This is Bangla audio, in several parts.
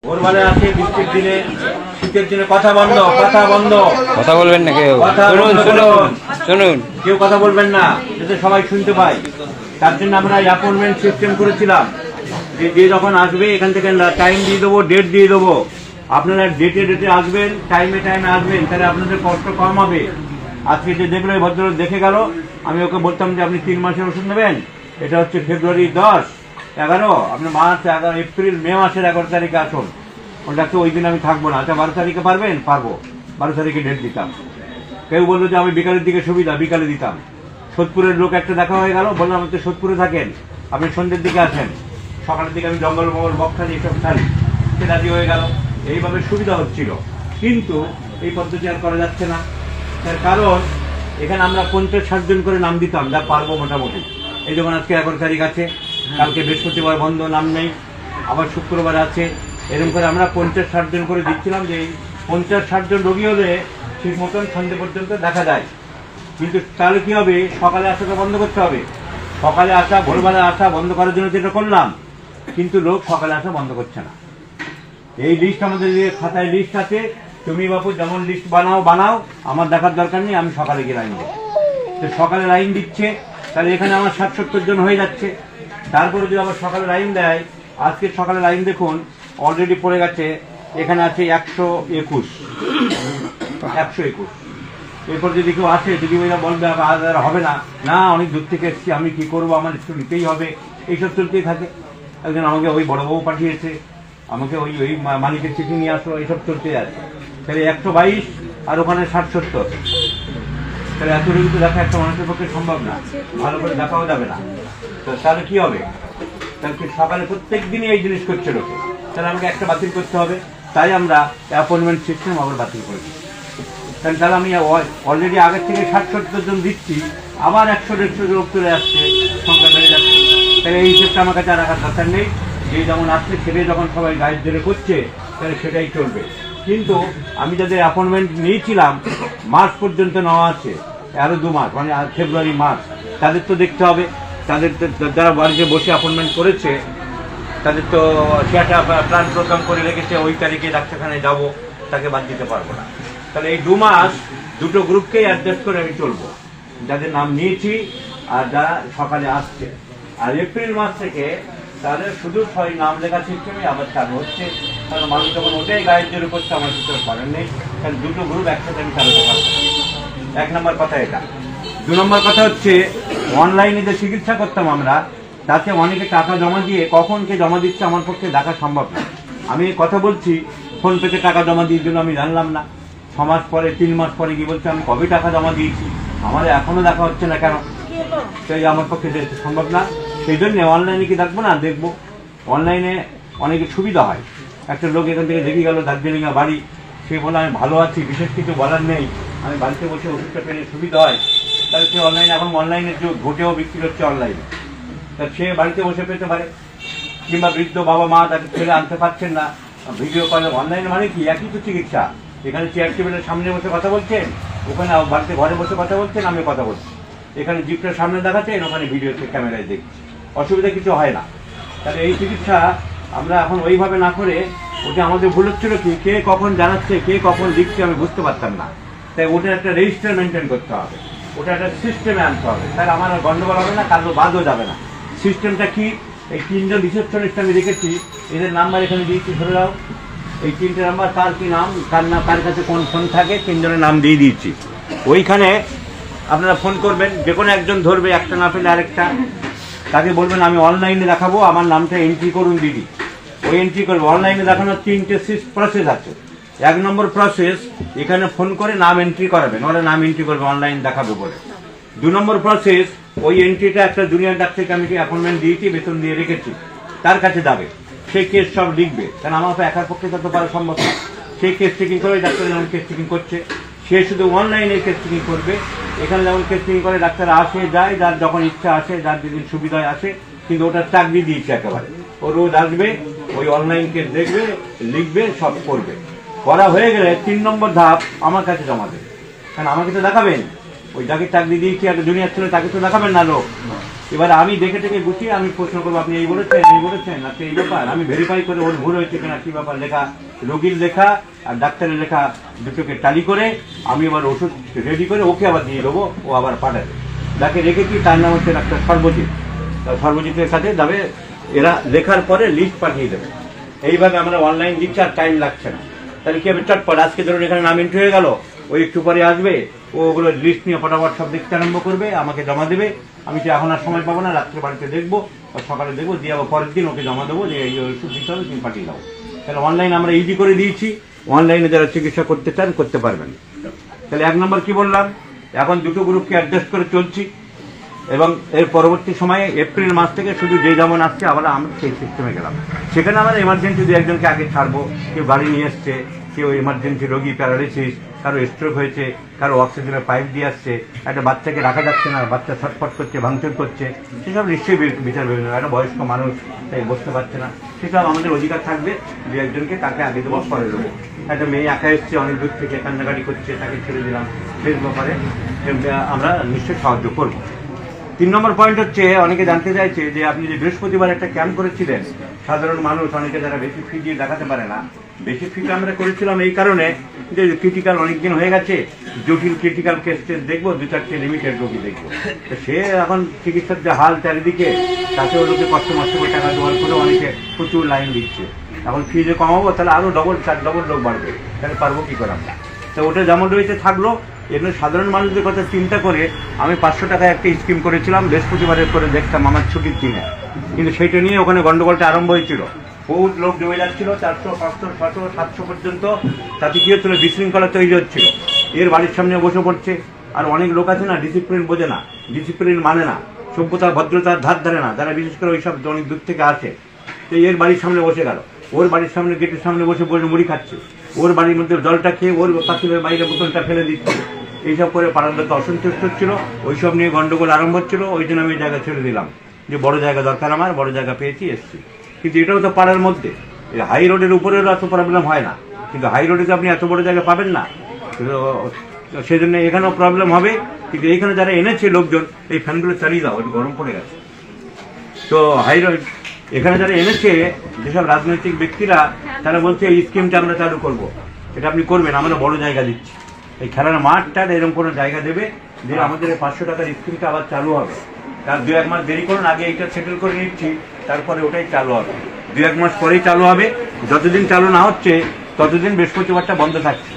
ভোরবেলা আছে, বৃষ্টির দিনে, শীতের দিনে কথা বন্ধ, কথা বন্ধ। কথা বলবেন না কেউ, কথা শুনুন বন্ধ শুনুন করুন। শুনুন। কেউ কথা বলবেন না, যাতে সবাই শুনতে পায়। তার জন্য আমরা অ্যাপয়েন্টমেন্ট সিস্টেম করেছিলাম, যে যখন আসবে এখান থেকে টাইম দিয়ে দেবো, ডেট দিয়ে দেবো। আপনারা ডেটে ডেটে আসবেন, টাইমে টাইমে আসবেন, তাহলে আপনাদের কষ্ট কম হবে। আজকে যে দেখলো এই ভদ্রলোক দেখে গেল, আমি ওকে বলতাম যে আপনি 3 মাসের ওষুধ নেবেন, এটা হচ্ছে ফেব্রুয়ারি 10, 11, আপনি মার্চ, 11, এপ্রিল, মে মাসের 11 তারিখে আসুন। ওটাকে ওই দিন আমি থাকবো না। আচ্ছা 12 তারিখে পারবেন? পারবো। 12 তারিখে ডেট দিতাম। কেউ বললো যে আমি বিকালের দিকে সুবিধা, বিকালে দিতাম। সোদপুরের লোক একটা দেখা হয়ে গেল, বললাম আপনি তো সোদপুরে থাকেন, আপনি সন্ধ্যের দিকে আসেন, সকালের দিকে আমি জঙ্গলমহল, বকখালি এসব ছাড়ি। সে রাজি হয়ে গেল, এইভাবে সুবিধা হচ্ছিল। কিন্তু এই পদ্ধতি আর করা যাচ্ছে না। তার কারণ এখানে আমরা 50-60 জন করে নাম দিতাম, যা পারবো মোটামুটি। এই যখন আজকে 11 তারিখ আছে, কালকে বৃহস্পতিবার বন্ধ, নাম নেই, আবার শুক্রবার আছে, এরকম করে আমরা 50-60 জন করে দিচ্ছিলাম। যে 50-60 জন রোগী হলে ঠিক মতন সন্ধ্যে পর্যন্ত দেখা যায়। কিন্তু তাহলে কি হবে, সকালে আসাটা বন্ধ করতে হবে। সকালে আসা, ভোরবেলা আসা বন্ধ করার জন্য যেটা করলাম, কিন্তু লোক সকালে আসা বন্ধ করছে না। এই লিস্ট আমাদের যে খাতায় লিস্ট আছে, তুমি বাপু যেমন লিস্ট বানাও বানাও, আমার দেখার দরকার নেই, আমি সকালে গিয়ে লাইন দেবো। তো সকালে লাইন দিচ্ছে, তাহলে এখানে আমার 60-70 জন হয়ে যাচ্ছে। তারপরে যদি আবার সকালে লাইন দেয়, আজকে সকালে লাইন দেখুন অলরেডি পড়ে গেছে, এখানে আছে 121। এরপর যদি কেউ আসে, যদি ওইরা বলবে আর হবে না, না অনেক দূর থেকে এসেছি, আমি কি করবো, আমার একটু নিতেই হবে, এইসব চলতেই থাকে। একজন আমাকে ওই বড়বাবু পাঠিয়েছে, আমাকে ওই ওই মালিকের চিঠি নিয়ে আসো, এইসব চলতে যাচ্ছে। তাহলে 122 আর ওখানে 60-70, তাহলে এত রোগী তো দেখা একটা মানুষের পক্ষে সম্ভব না, ভালো করে দেখাও যাবে না। তো তাহলে কি হবে? তাহলে সকালে প্রত্যেক দিনই এই জিনিস করছে লোকে, তাহলে আমাকে একটা বাতিল করতে হবে। তাই আমরা অ্যাপয়েন্টমেন্ট সিস্টেম আবার বাতিল করেছি। তাহলে আমি অলরেডি আগের থেকে 60-70 জন দিচ্ছি, আবার 100-150 লোক চলে আসছে, সংখ্যা বেড়ে যাচ্ছে। তাহলে এই হিসেবটা আমার কাছে রাখার দরকার নেই। যে যেমন আসছে সেটাই যখন সবাই গাইড ধরে করছে, তাহলে সেটাই চলবে। কিন্তু আমি যাদের অ্যাপয়েন্টমেন্ট নিয়েছিলাম, মার্চ পর্যন্ত নেওয়া আছে, আরো 2 মাস, মানে ফেব্রুয়ারি মার্চ, তাদের তো দেখতে হবে। তাদের যারা বাড়িতে বসে অ্যাপয়েন্টমেন্ট করেছে, তাদের তো সে একটা প্ল্যান প্রোগ্রাম করে রেখেছে, ওই তারিখে ডাক্তারখানায় যাবো, তাকে বাদ দিতে পারবো না। তাহলে এই 2 মাস দুটো গ্রুপকেই অ্যাডজাস্ট করে আমি চলবো, যাদের নাম নিয়েছি আর যারা সকালে আসছে। আর এপ্রিল মাস থেকে তাদের শুধু 6 নাম লেখা সিস্টেমে আবার চালু হচ্ছে। কারণ মানুষ যখন ওটাই গাইডের উপর, আমার কিছু করার নেই, কারণ দুটো গ্রুপ একসাথে আমি চালাতে পারবো। 1 নম্বর কথা এটা। 2 নম্বর কথা হচ্ছে, অনলাইনে যে চিকিৎসা করতাম আমরা, তাতে অনেকে টাকা জমা দিয়ে কখন কে জমা দিচ্ছে আমার পক্ষে দেখা সম্ভব না। আমি কথা বলছি, ফোন পেতে টাকা জমা দিয়ে দিল, আমি জানলাম না। 6 মাস পরে, 3 মাস পরে গিয়ে বলছে আমি কবে টাকা জমা দিয়েছি, আমার এখনো দেখা হচ্ছে না কেন? সেই আমার পক্ষে যেতে সম্ভব না। সেই জন্য অনলাইনে কি দেখবো না, দেখবো। অনলাইনে অনেক সুবিধা হয়। একটা লোক এখান থেকে দেখে গেল, দার্জিলিংয়ে বাড়ি, সে বলে আমি ভালো আছি, বিশেষ কিছু বলার নেই, আমি বাড়িতে বসে ওষুধটা পেলে সুবিধা হয়। তাহলে সে অনলাইনে, এখন অনলাইনের যুগ, ভোটেও বিক্রি হচ্ছে অনলাইনে, তা সে বাড়িতে বসে পেতে পারে। কিংবা বৃদ্ধ বাবা মা, তাকে ছেলে আনতে পারছেন না, ভিডিও কলে অনলাইনে, মানে কি একই তো চিকিৎসা। এখানে চেয়ার টেবিলের সামনে বসে কথা বলছেন, ওখানে বাড়িতে ঘরে বসে কথা বলছেন, আমি কথা বলছি। এখানে জিপটার সামনে দেখাচ্ছেন, ওখানে ভিডিওতে ক্যামেরায় দেখছি, অসুবিধা কিছু হয় না। তাহলে এই চিকিৎসা আমরা এখন ওইভাবে না করে, ওটা আমাদের ভুল হচ্ছিল কি, কে কখন জানাচ্ছে, কে কখন লিখছে, আমি বুঝতে পারতাম না। তাই ওটা একটা রেজিস্টার মেনটেন করতে হবে, ওটা একটা সিস্টেমে আনতে হবে, তাহলে আমার আর গন্ডগোল হবে না, কারো বাদও যাবে না। সিস্টেমটা কি, এই 3 জন রিসেপশনিস্ট আমি রেখেছি, এদের নাম্বার এখানে দিয়েছি, ধরে দাও। এই 3টে নাম্বার, কার কি নাম, কার কাছে কোন ফোন থাকে, 3 জনের নাম দিয়ে দিয়েছি। ওইখানে আপনারা ফোন করবেন, যে কোনো একজন ধরবে, একটা না পেলে আরেকটা, তাকে বলবেন আমি অনলাইনে দেখাবো, আমার নামটা এন্ট্রি করুন দিদি। ওই এন্ট্রি করবে। অনলাইনে দেখানোর 3টে প্রসেস আছে। 1 নম্বর প্রসেস, এখানে ফোন করে নাম এন্ট্রি করাবেন, ওরা নাম এন্ট্রি করবে অনলাইন দেখাবে বলে। 2 নম্বর প্রসেস, ওই এন্ট্রিটা একটা জুনিয়র ডাক্তার কমিটি অ্যাপয়েন্টমেন্ট দিয়েছি, বেতন দিয়ে রেখেছি, তার কাছে যাবে, সেই কেস সব লিখবে, কারণ আমার তো একার পক্ষে তত পারা সম্ভব না। সেই কেস চেকিং করে, ডাক্তার যেমন কেস চেকিং করছে, সে শুধু অনলাইনে কেস চেকিং করবে। এখানে যেমন কেস চেকিং করে, ডাক্তার আসে যায়, যার যখন ইচ্ছা আসে, যার যেদিন সুবিধায় আসে, কিন্তু ওটার চাকরি দিয়েছে একেবারে। ও রোজ আসবে, ওই অনলাইন কেস দেখবে, লিখবে, সব করবে। করা হয়ে গেলে 3 নম্বর ধাপ আমার কাছে জমা দেবে, কারণ আমাকে তো দেখাবেন, ওই যাকে চাকরি দিয়েছি একটা জুনিয়র ছিল, তাকে তো দেখাবেন না লোক, এবার আমি দেখে থেকে গুছিয়ে আমি প্রশ্ন করবো, আপনি এই বলেছেন আচ্ছা এই ব্যাপার, আমি ভেরিফাই করে ওর ভুল হয়েছে কিনা, কি ব্যাপার লেখা, রোগীর লেখা আর ডাক্তারের লেখা দুটোকে টালি করে আমি আবার ওষুধ রেডি করে ওকে আবার দিয়ে দেবো, ও আবার পাঠাবে। যাকে রেখেছি তার নাম হচ্ছে ডাক্তার সর্বজিৎ। সর্বজিতের সাথে যাবে, এরা লেখার পরে লিস্ট পাঠিয়ে দেবে। এইভাবে আমরা অনলাইন দিচ্ছি, আর টাইম লাগছে না। তাহলে কি হবে, চটপট আজকে ধরুন এখানে নাম এন্ট্রি হয়ে গেল, ও একটু পরে আসবে, ও ওগুলো লিস্ট নিয়ে ফটাফট সব দেখতে আরম্ভ করবে, আমাকে জমা দেবে। আমি তো এখন আর সময় পাবো না, রাত্রে বাড়িতে দেখবো বা সকালে দেখবো, দিয়ে আবার পরের দিন ওকে জমা দেবো যে এই ওষুধ দিতে হবে, তুমি পাঠিয়ে দাও। তাহলে অনলাইন আমরা ইজি করে দিয়েছি, অনলাইনে যারা চিকিৎসা করতে চান করতে পারবেন। তাহলে 1 নম্বর কি বললাম, এখন দুটো গ্রুপকে অ্যাডজাস্ট করে চলছি, এবং এর পরবর্তী সময়ে এপ্রিল মাস থেকে শুধু যে যেমন আসছে আবার আমরা সেই সিস্টেমে গেলাম। সেখানে আমরা এমার্জেন্সি দু একজনকে আগে ছাড়বো, কেউ গাড়ি নিয়ে এসছে, কেউ এমার্জেন্সি রোগী, প্যারালাইসিস, কারো স্ট্রোক হয়েছে, কারো অক্সিজেনের পাইপ দিয়ে আসছে, একটা বাচ্চাকে রাখা যাচ্ছে না, বাচ্চা ছটফট করছে, ভাঙচুর করছে, সেসব নিশ্চয়ই বিচার বিবেচনা। একটা বয়স্ক মানুষ তাই বসতে পারছে না, সেসব আমাদের অধিকার থাকবে দু একজনকে তাকে আগে দেবো, পরে দেবো। একটা মেয়ে একা এসছে অনেক দূর থেকে, কান্নাকাটি করছে, তাকে ছেড়ে দিলাম, সেই ব্যাপারে আমরা নিশ্চয়ই সাহায্য করবো। 3 নম্বর পয়েন্ট হচ্ছে, অনেকে জানতে চাইছে যে আপনি যে বৃহস্পতিবার একটা ক্যাম্প করেছিলেন, সাধারণ মানুষ অনেকে যারা বেশি ফি দিয়ে দেখাতে পারে না, বেশি ফিটা আমরা করেছিলাম এই কারণে যে ক্রিটিক্যাল অনেকদিন হয়ে গেছে, জটিল ক্রিটিক্যাল কেস দেখবো, 2-4টে লিমিটেড রোগী দেখবো। তো সে এখন চিকিৎসার যে হাল চারিদিকে, তাতেও লোকে কষ্ট মষ্ট করে টাকা জোগাড় করে অনেকে প্রচুর লাইন দিচ্ছে। এখন ফি যে কমাবো তাহলে আরও ডবল লোক বাড়বে, তাহলে পারবো কি করে আমরা? তো ওটা যেমন রয়েছে থাকলো। এমনি সাধারণ মানুষদের কথা চিন্তা করে আমি 500 টাকায় একটা স্কিম করেছিলাম, বৃহস্পতিবারের করে দেখতাম আমার ছুটির দিনে, কিন্তু সেইটা নিয়ে ওখানে গন্ডগোলটা আরম্ভ হয়েছিল। বহুত লোক জমে যাচ্ছিল, 400, 500, 600, 700 পর্যন্ত। তাতে কি হচ্ছিল, বিশৃঙ্খলা তৈরি হচ্ছিল। এর বাড়ির সামনে বসে পড়ছে, আর অনেক লোক আছে না, ডিসিপ্লিন বোঝে না, ডিসিপ্লিন মানে না, সভ্যতা ভদ্রতার ধার ধারে না, যারা বিশেষ করে ওইসব অনেক দূর থেকে আসে। তো এর বাড়ির সামনে বসে গেল, ওর বাড়ির সামনে গেটের সামনে বসে মুড়ি খাচ্ছে, ওর বাড়ির মধ্যে জলটা খেয়ে ওর পাখিদের বাইরে বোতলটা ফেলে দিচ্ছে। এইসব করে পাড়ার লোক অসন্তুষ্ট হচ্ছিল, ওইসব নিয়ে গন্ডগোল আরম্ভ হচ্ছিল। ওই জন্য আমি জায়গা ছেড়ে দিলাম, যে বড় জায়গা দরকার, আমার বড় জায়গা পেয়েছি, এসছি। কিন্তু এটাও তো পাড়ার মধ্যে, হাই রোডের উপরেও এত প্রবলেম হয় না, কিন্তু হাই রোডে তো আপনি এত বড় জায়গা পাবেন না, সেই জন্য এখানেও প্রবলেম হবে। কিন্তু এইখানে যারা এনেছে লোকজন, এই ফ্যানগুলো চালিয়ে দাও, একটু গরম পড়ে গেছে। তো হাই রোড এখানে যারা এনেছে, যেসব রাজনৈতিক ব্যক্তিরা, তারা বলছে এই স্কিমটা আমরা চালু করবো, এটা আপনি করবেন, আমরা বড় জায়গা দিচ্ছি। এই খেলার মাঠটা এরকম কোনো জায়গা দেবে যে আমাদের 500 টাকার স্কিমটা আবার চালু হবে। তার 2-1 মাস দেরি করুন, আগে এইটা সেটেল করে নিচ্ছি, তারপরে ওটাই চালু হবে। 2-1 মাস পরেই চালু হবে। যতদিন চালু না হচ্ছে ততদিন বৃহস্পতিবারটা বন্ধ থাকছে।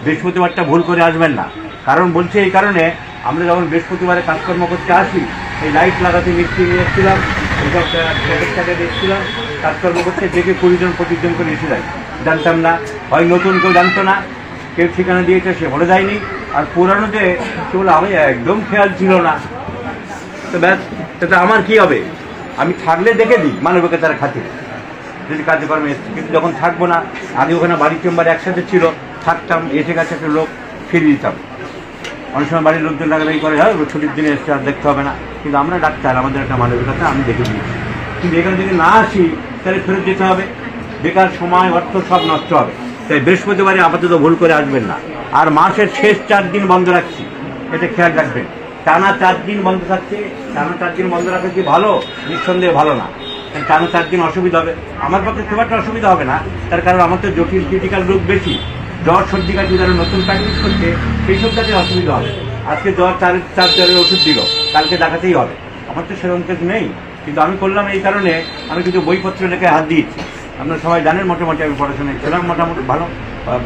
বৃহস্পতিবারটা ভুল করে আসবেন না, কারণ বলছে এই কারণে, আমরা যখন বৃহস্পতিবারে কাজকর্ম করতে আসি, এই লাইট লাগাতে মিস্ত্রি নিয়ে এসেছিলাম, এইসব প্যাকেট এসেছিলাম, কাজকর্ম করতে, দেখে 20 জন 25 জন করে এসে যায়, জানতাম না, হয় নতুন কেউ জানতো না, কেউ ঠিকানা দিয়েছে সে বলে যায়নি, আর পুরানোতে সেগুলো আমি একদম খেয়াল ছিল না। তো ব্যাস, তাতে আমার কি হবে? আমি থাকলে দেখে দিই মানবিকতার খাতিরে, যদি কাজকর্মে এসছি। কিন্তু যখন থাকবো না, আগে ওখানে বাড়ির চেম্বার একসাথে ছিল, থাকতাম, এসে গেছে একটা লোক, ফিরিয়ে দিতাম। অনেক সময় বাড়ির লোকজন লাগালাগি করে, হ্যাঁ ছুটির দিনে এসছে আর দেখতে হবে না, কিন্তু আমরা ডাক্তার, আমাদের একটা মানবিকতা, আমি দেখে দিয়েছি। কিন্তু এখানে যদি না আসি তাহলে ফেরত যেতে হবে, বেকার সময় অর্থ সব নষ্ট হবে। তাই বৃহস্পতিবারে আপাতত ভুল করে আসবেন না। আর মাসের শেষ 4 দিন বন্ধ রাখছি, এটা খেয়াল রাখবেন। টানা 4 দিন বন্ধ থাকছে, টানা 4 দিন বন্ধ রাখা কি ভালো? নিঃসন্দেহে ভালো না। টানা 4 দিন অসুবিধা হবে, আমার পক্ষে খুব একটা অসুবিধা হবে না, তার কারণ আমার তো জটিল ক্রিটিক্যাল রোগ বেশি। জ্বর সর্দি কাশি যারা নতুন প্র্যাকটিস করছে, সেই সব কাজে অসুবিধা হবে। আজকে জ্বর 4 জ্বরের ওষুধ দিল, কালকে দেখাতেই হবে, আমার তো সেরকম কিছু নেই। কিন্তু আমি করলাম এই কারণে, আমি কিছু বইপত্র লেখে হাত দিয়েছি। আপনারা সবাই জানেন মোটামুটি আমি পড়াশোনায় ছিলাম, মোটামুটি ভালো,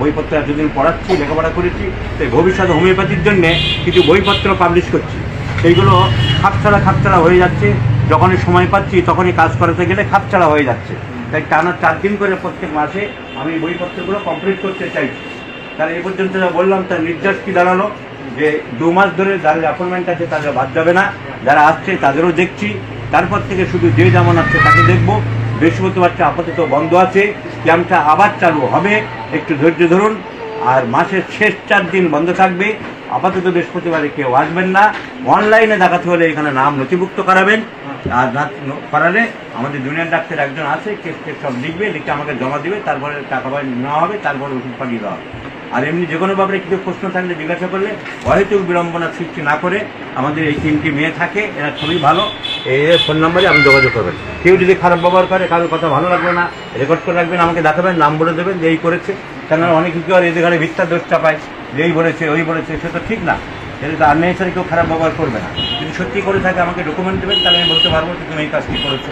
বইপত্র এতদিন পড়াচ্ছি, লেখাপড়া করেছি। তাই ভবিষ্যতে হোমিওপ্যাথির জন্য কিছু বইপত্র পাবলিশ করছি, সেইগুলো খাপছাড়া হয়ে যাচ্ছে। যখনই সময় পাচ্ছি তখনই কাজ করাতে গেলে খাপছাড়া হয়ে যাচ্ছে। তাই টানা 4 দিন করে প্রত্যেক মাসে আমি বইপত্রগুলো কমপ্লিট করতে চাইছি। তাহলে এই পর্যন্ত যা বললাম তার নির্দেশ কি দাঁড়ালো, যে 2 মাস ধরে যাদের অ্যাপয়েন্টমেন্ট আছে তাদের বাদ যাবে না, যারা আসছে তাদেরও দেখছি। তারপর থেকে শুধু যে যেমন আসছে তাকে দেখবো। বৃহস্পতিবারটা আপাতত বন্ধ আছে, ক্যাম্পটা আবার চালু হবে, একটু ধৈর্য ধরুন। আর মাসের শেষ 4 দিন বন্ধ থাকবে। আপাতত বৃহস্পতিবারে কেউ আসবেন না। অনলাইনে দেখাতে হলে এখানে নাম নথিভুক্ত করাবেন, আর করালে আমাদের জুনিয়র ডাক্তার একজন আছে, কেস সব লিখবে, লিখে আমাকে জমা দিবে, তারপরে টাকা নেওয়া হবে, তারপরে ওষুধ পাঠিয়ে দেওয়া হবে। আর এমনি যে কোনো ব্যাপারে কিছু প্রশ্ন থাকলে জিজ্ঞাসা করলে অহেতুক বিড়ম্বনার সৃষ্টি না করে আমাদের এই 3টি মেয়ে থাকে, এরা খুবই ভালো। এই ফোন নাম্বারে আপনি যোগাযোগ করবেন। কেউ যদি খারাপ ব্যবহার করে, কারোর কথা ভালো লাগবে না, রেকর্ড করে রাখবেন, আমাকে দেখাবেন, নাম বলে দেবেন যে এই করেছে। কেননা অনেক কিছু আর এদের ঘরে মিথ্যা দোষটা পায় যে এই বলেছে ওই বলেছে, সে তো ঠিক না। এটা তো আননেসারি কেউ খারাপ ব্যবহার করবে না। যদি সত্যি করে থাকে আমাকে ডকুমেন্ট দেবেন, তাহলে আমি বলতে পারবো যে তুমি এই কাজটি করেছো।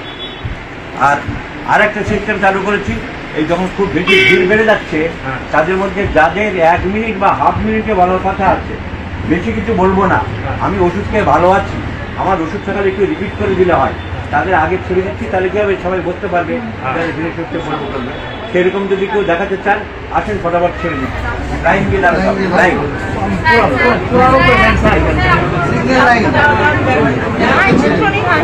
আর একটা সিস্টেম চালু করেছি, এই যখন খুব বেশি ভিড় বেড়ে যাচ্ছে তাদের মধ্যে যাদের 1 মিনিট বা হাফ মিনিটে বলার কথা আছে, বেশি কিছু বলবো না, আমি ওষুধ খেয়ে ভালো আছি, আমার ওষুধ সকালে একটু রিপিট করে দিলে হয়, তাদের আগে ছেড়ে দিচ্ছি, তাহলে কি হবে সবাই বুঝতে পারবে ধীরে সুস্থে বলবো করবে। সেরকম যদি কেউ দেখাতে চান আসেন, ফটাফট ছেড়ে দিচ্ছি। লাইন দিয়ে দাঁড়াতে হবে।